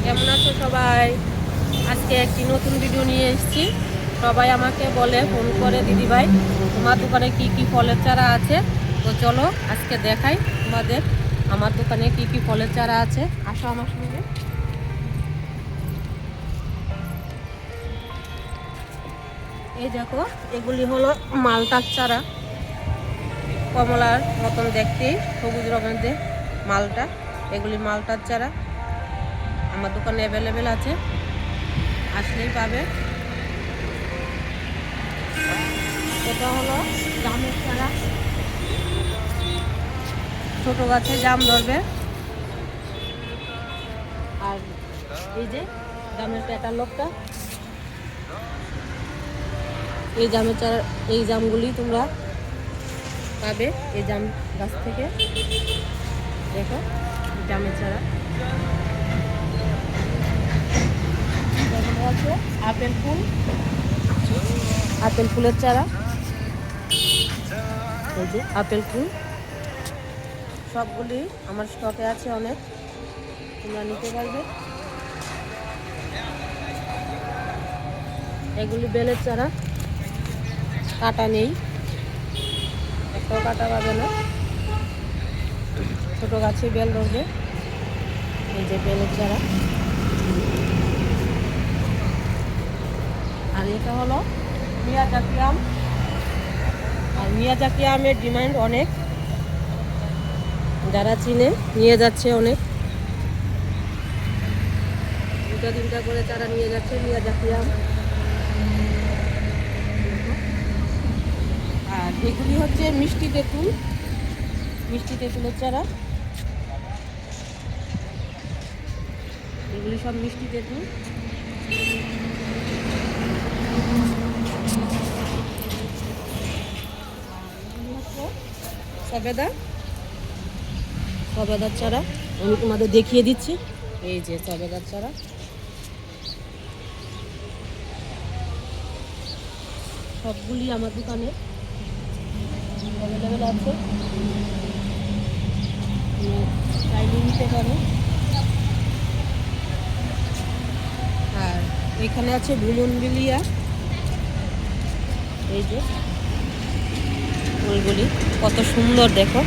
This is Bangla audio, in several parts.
কেমন আছো সবাই? আজকে একটি নতুন ভিডিও নিয়ে এসেছি। সবাই আমাকে বলে ফোন করে, দিদি ভাই তোমার দোকানে কি কি ফলের চারা আছে? তো চলো আজকে দেখাই তোমাদের আমার দোকানে কি কি ফলের চারা আছে। আসো আমার সঙ্গে। এই দেখো, এগুলি হলো মালটার চারা, কমলার মতন দেখতে, সবুজ রঙের মালটা। এগুলি মালটার চারা আমার দোকানে অ্যাভেলেবেল আছে, আসলেই পাবে। এটা হলো জামের চারা, ছোট গাছে জাম ধরবে। আর এই যে জামের ক্যাটালগটা, এই জামের চারা, এই জামগুলি তোমরা পাবে এই জাম গাছ থেকে। দেখো জামের চারা আছে, আপেল ফুল, আপেল ফুলের চারা, এই যে আপেল ফুল, সবগুলি আমার স্টকে আছে অনেক, তোমরা নিতে পারবে। এগুলি বেলের চারা, কাটা নেই, একটাও কাটা পাবে না, ছোট গাছে বেল ধরবে। এই যে বেলের চারা। আর এটা হলো মিয়াজাকি আম, আর মিয়াজাকি আমের ডিমান্ড অনেক, যারা চিনে নিয়ে যাচ্ছে অনেক, দুটা তিনটা করে চারা নিয়ে যাচ্ছে মিয়াজাকি আম। আর এগুলি হচ্ছে মিষ্টি তেঁতুল, মিষ্টি তেঁতুলের চারা, এগুলি সব মিষ্টি তেঁতুল। সবেদা, সবেদার চারা আমি তোমাদের দেখিয়ে দিচ্ছি। এই যে সবেদার চারা, সবগুলি আমার দোকানে অ্যাভেলেবেল আছে, চাইলে নিতে পারো। আর এখানে আছে ভুমনবিলিয়া, এই যে ফুলগুলি কত সুন্দর দেখো,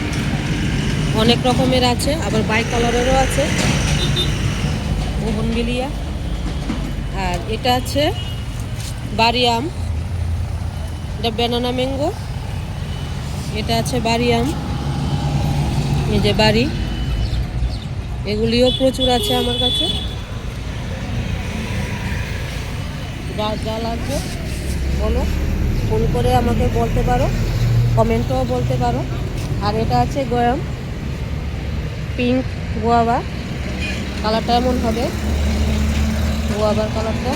অনেক রকমের আছে, আবার বাই কালারেরও আছে ভুমনবিলিয়া। আর এটা আছে বাড়ি আম, এটা ব্যানানা ম্যাঙ্গো, এটা আছে বাড়ি আম, এই যে বাড়ি, এগুলিও প্রচুর আছে আমার কাছে। যা লাগবে বলো, ফোন করে আমাকে বলতে পারো, কমেন্টও বলতে পারো। আর এটা আছে গয়াম, পিঙ্ক গোয়াবা, কালারটা এমন হবে গোয়াবার কালারটা।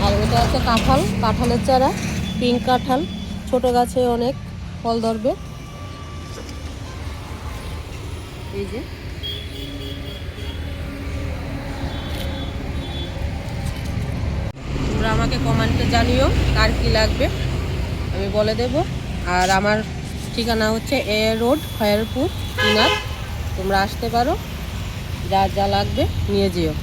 আর এটা আছে কাঁঠাল, কাঁঠালের চারা, পিঙ্ক কাঁঠাল, ছোট গাছে অনেক ফল ধরবে। এই যে তোমরা আমাকে কমেন্টে জানিও কার কি লাগবে, আমি বলে দেব। আর আমার ঠিকানা হচ্ছে এ রোড, খয়েরপুর, ইনার। তোমরা আসতে পারো, যা যা লাগবে নিয়ে যেও।